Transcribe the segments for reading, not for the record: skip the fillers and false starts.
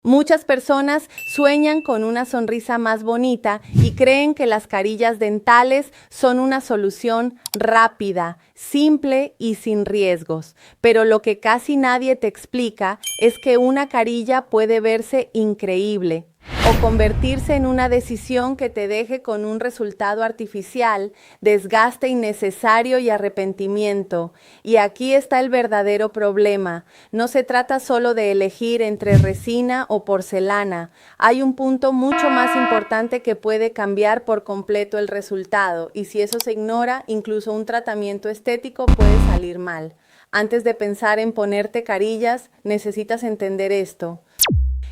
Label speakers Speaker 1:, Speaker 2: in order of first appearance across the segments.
Speaker 1: Muchas personas sueñan con una sonrisa más bonita y creen que las carillas dentales son una solución rápida, simple y sin riesgos. Pero lo que casi nadie te explica es que una carilla puede verse increíble o convertirse en una decisión que te deje con un resultado artificial, desgaste innecesario y arrepentimiento. Y aquí está el verdadero problema. No se trata solo de elegir entre resina o porcelana. Hay un punto mucho más importante que puede cambiar por completo el resultado, y si eso se ignora, incluso un tratamiento estético puede salir mal. Antes de pensar en ponerte carillas, necesitas entender esto.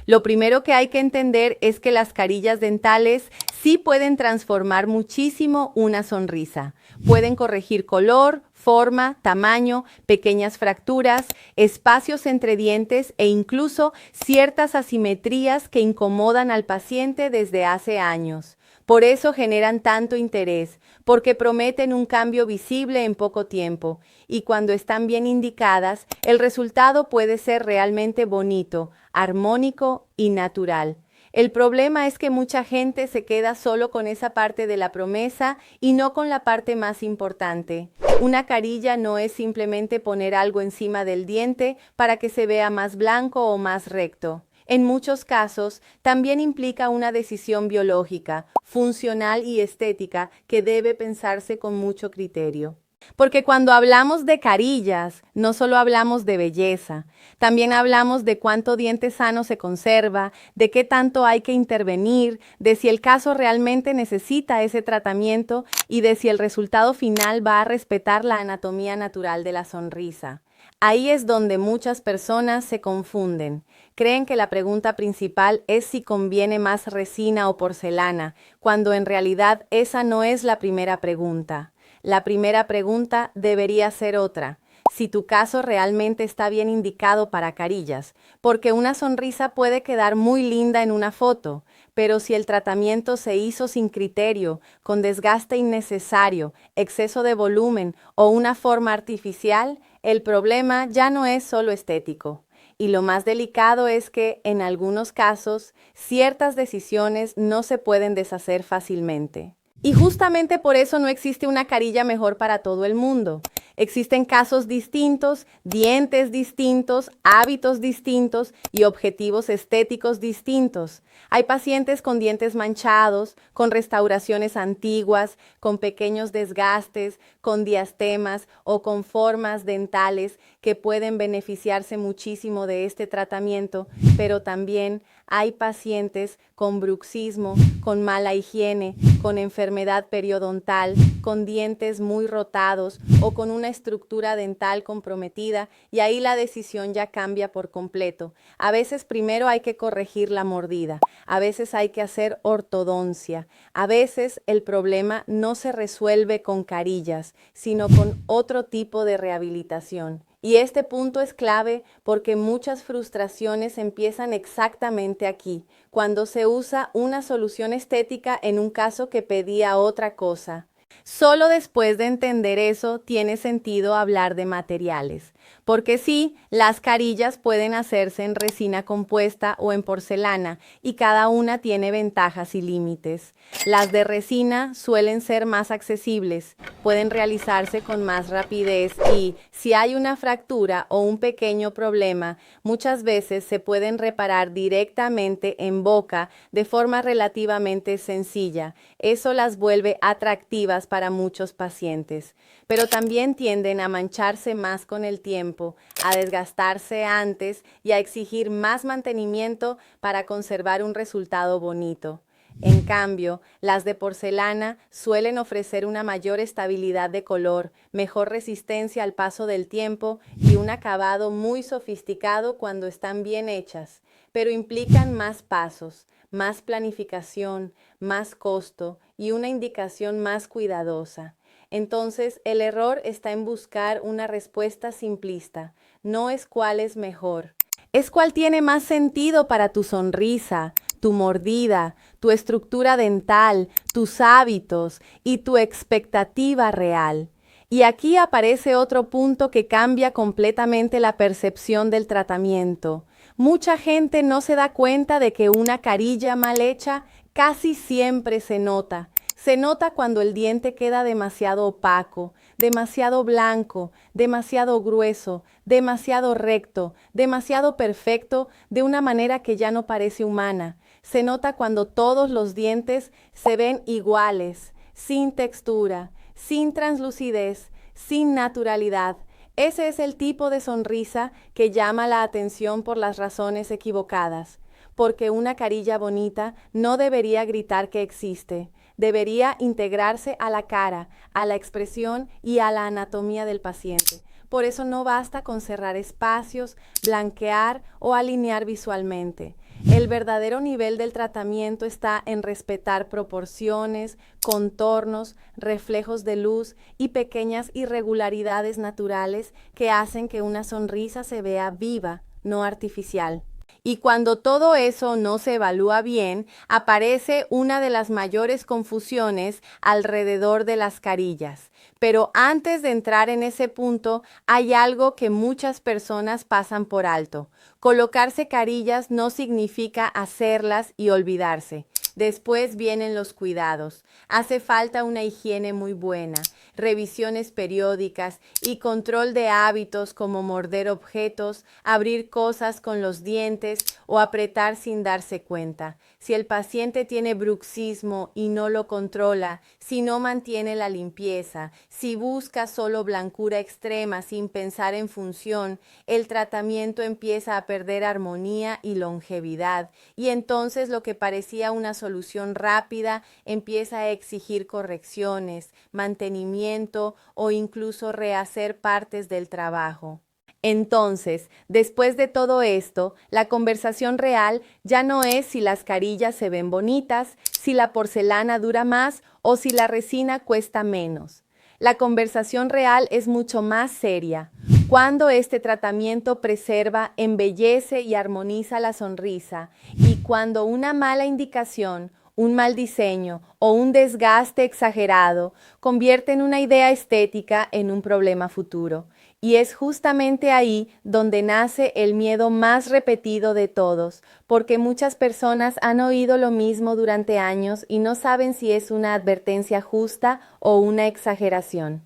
Speaker 1: Lo primero que hay que entender es que las carillas dentales sí pueden transformar muchísimo una sonrisa. Pueden corregir color, forma, tamaño, pequeñas fracturas, espacios entre dientes e incluso ciertas asimetrías que incomodan al paciente desde hace años. Por eso generan tanto interés, porque prometen un cambio visible en poco tiempo, y cuando están bien indicadas, el resultado puede ser realmente bonito, armónico y natural. El problema es que mucha gente se queda solo con esa parte de la promesa y no con la parte más importante. Una carilla no es simplemente poner algo encima del diente para que se vea más blanco o más recto. En muchos casos, también implica una decisión biológica, funcional y estética que debe pensarse con mucho criterio. Porque cuando hablamos de carillas, no solo hablamos de belleza, también hablamos de cuánto diente sano se conserva, de qué tanto hay que intervenir, de si el caso realmente necesita ese tratamiento y de si el resultado final va a respetar la anatomía natural de la sonrisa. Ahí es donde muchas personas se confunden. Creen que la pregunta principal es si conviene más resina o porcelana, cuando en realidad esa no es la primera pregunta. La primera pregunta debería ser otra: si tu caso realmente está bien indicado para carillas, porque una sonrisa puede quedar muy linda en una foto, pero si el tratamiento se hizo sin criterio, con desgaste innecesario, exceso de volumen o una forma artificial, el problema ya no es solo estético. Y lo más delicado es que, en algunos casos, ciertas decisiones no se pueden deshacer fácilmente. Y justamente por eso no existe una carilla mejor para todo el mundo. Existen casos distintos, dientes distintos, hábitos distintos y objetivos estéticos distintos. Hay pacientes con dientes manchados, con restauraciones antiguas, con pequeños desgastes, con diastemas o con formas dentales que pueden beneficiarse muchísimo de este tratamiento, pero también hay pacientes con bruxismo, con mala higiene, con enfermedad periodontal, con dientes muy rotados o con una estructura dental comprometida, y ahí la decisión ya cambia por completo. A veces primero hay que corregir la mordida, a veces hay que hacer ortodoncia, a veces el problema no se resuelve con carillas, sino con otro tipo de rehabilitación. Y este punto es clave porque muchas frustraciones empiezan exactamente aquí, cuando se usa una solución estética en un caso que pedía otra cosa. Solo después de entender eso tiene sentido hablar de materiales, porque sí, las carillas pueden hacerse en resina compuesta o en porcelana, y cada una tiene ventajas y límites. Las de resina suelen ser más accesibles, pueden realizarse con más rapidez y, si hay una fractura o un pequeño problema, muchas veces se pueden reparar directamente en boca de forma relativamente sencilla. Eso las vuelve atractivas para muchos pacientes, pero también tienden a mancharse más con el tiempo, a desgastarse antes y a exigir más mantenimiento para conservar un resultado bonito. En cambio, las de porcelana suelen ofrecer una mayor estabilidad de color, mejor resistencia al paso del tiempo y un acabado muy sofisticado cuando están bien hechas, pero implican más pasos, más planificación, más costo y una indicación más cuidadosa. Entonces, el error está en buscar una respuesta simplista. No es cuál es mejor, es cuál tiene más sentido para tu sonrisa, tu mordida, tu estructura dental, tus hábitos y tu expectativa real. Y aquí aparece otro punto que cambia completamente la percepción del tratamiento. Mucha gente no se da cuenta de que una carilla mal hecha casi siempre se nota. Se nota cuando el diente queda demasiado opaco, demasiado blanco, demasiado grueso, demasiado recto, demasiado perfecto, de una manera que ya no parece humana. Se nota cuando todos los dientes se ven iguales, sin textura, sin translucidez, sin naturalidad. Ese es el tipo de sonrisa que llama la atención por las razones equivocadas, porque una carilla bonita no debería gritar que existe, debería integrarse a la cara, a la expresión y a la anatomía del paciente. Por eso no basta con cerrar espacios, blanquear o alinear visualmente. El verdadero nivel del tratamiento está en respetar proporciones, contornos, reflejos de luz y pequeñas irregularidades naturales que hacen que una sonrisa se vea viva, no artificial. Y cuando todo eso no se evalúa bien, aparece una de las mayores confusiones alrededor de las carillas. Pero antes de entrar en ese punto, hay algo que muchas personas pasan por alto. Colocarse carillas no significa hacerlas y olvidarse. Después vienen los cuidados. Hace falta una higiene muy buena, revisiones periódicas y control de hábitos como morder objetos, abrir cosas con los dientes o apretar sin darse cuenta. Si el paciente tiene bruxismo y no lo controla, si no mantiene la limpieza, si busca solo blancura extrema sin pensar en función, el tratamiento empieza a perder armonía y longevidad, y entonces lo que parecía una solución rápida empieza a exigir correcciones, mantenimiento o incluso rehacer partes del trabajo. Entonces, después de todo esto, la conversación real ya no es si las carillas se ven bonitas, si la porcelana dura más o si la resina cuesta menos. La conversación real es mucho más seria. Cuando este tratamiento preserva, embellece y armoniza la sonrisa, y cuando una mala indicación, un mal diseño o un desgaste exagerado convierten una idea estética en un problema futuro. Y es justamente ahí donde nace el miedo más repetido de todos, porque muchas personas han oído lo mismo durante años y no saben si es una advertencia justa o una exageración.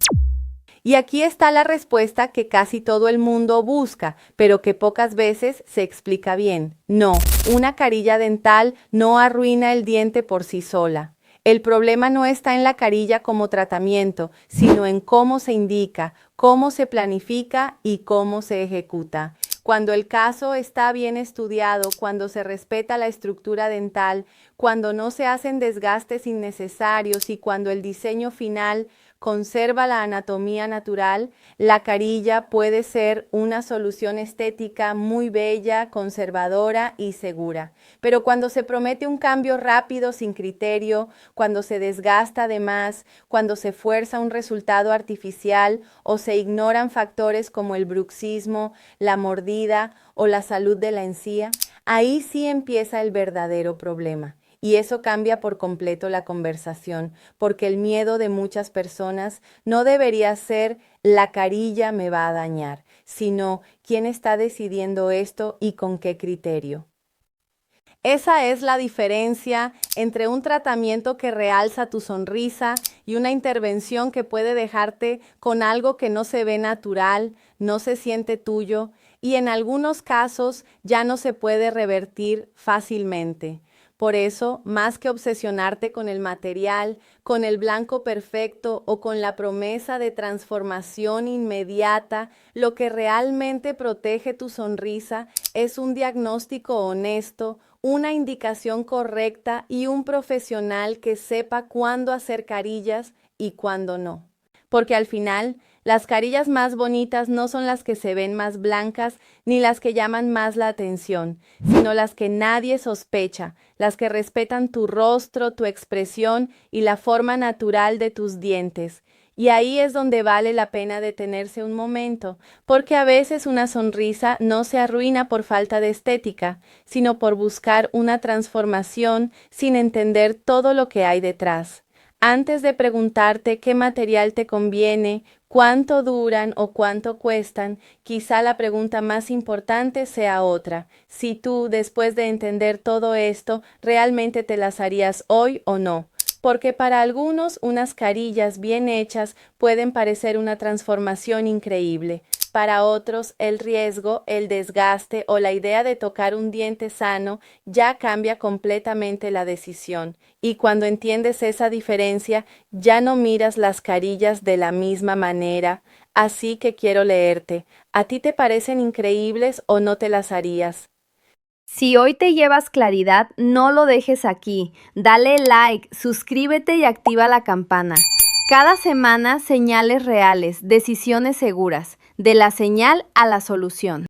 Speaker 1: Y aquí está la respuesta que casi todo el mundo busca, pero que pocas veces se explica bien. No, una carilla dental no arruina el diente por sí sola. El problema no está en la carilla como tratamiento, sino en cómo se indica, cómo se planifica y cómo se ejecuta. Cuando el caso está bien estudiado, cuando se respeta la estructura dental, cuando no se hacen desgastes innecesarios y cuando el diseño final conserva la anatomía natural, la carilla puede ser una solución estética muy bella, conservadora y segura. Pero cuando se promete un cambio rápido sin criterio, cuando se desgasta de más, cuando se fuerza un resultado artificial o se ignoran factores como el bruxismo, la mordida o la salud de la encía, ahí sí empieza el verdadero problema. Y eso cambia por completo la conversación, porque el miedo de muchas personas no debería ser la carilla me va a dañar, sino quién está decidiendo esto y con qué criterio. Esa es la diferencia entre un tratamiento que realza tu sonrisa y una intervención que puede dejarte con algo que no se ve natural, no se siente tuyo y en algunos casos ya no se puede revertir fácilmente. Por eso, más que obsesionarte con el material, con el blanco perfecto o con la promesa de transformación inmediata, lo que realmente protege tu sonrisa es un diagnóstico honesto, una indicación correcta y un profesional que sepa cuándo hacer carillas y cuándo no. Porque al final, las carillas más bonitas no son las que se ven más blancas ni las que llaman más la atención, sino las que nadie sospecha, las que respetan tu rostro, tu expresión y la forma natural de tus dientes. Y ahí es donde vale la pena detenerse un momento, porque a veces una sonrisa no se arruina por falta de estética, sino por buscar una transformación sin entender todo lo que hay detrás. Antes de preguntarte qué material te conviene, ¿Cuánto duran o cuánto cuestan? Quizá la pregunta más importante sea otra. Si tú, después de entender todo esto, realmente te las harías hoy o no. Porque para algunos unas carillas bien hechas pueden parecer una transformación increíble. Para otros, el riesgo, el desgaste o la idea de tocar un diente sano ya cambia completamente la decisión. Y cuando entiendes esa diferencia, ya no miras las carillas de la misma manera. Así que quiero leerte. ¿A ti te parecen increíbles o no te las harías?
Speaker 2: Si hoy te llevas claridad, no lo dejes aquí. Dale like, suscríbete y activa la campana. Cada semana, señales reales, decisiones seguras, de la señal a la solución.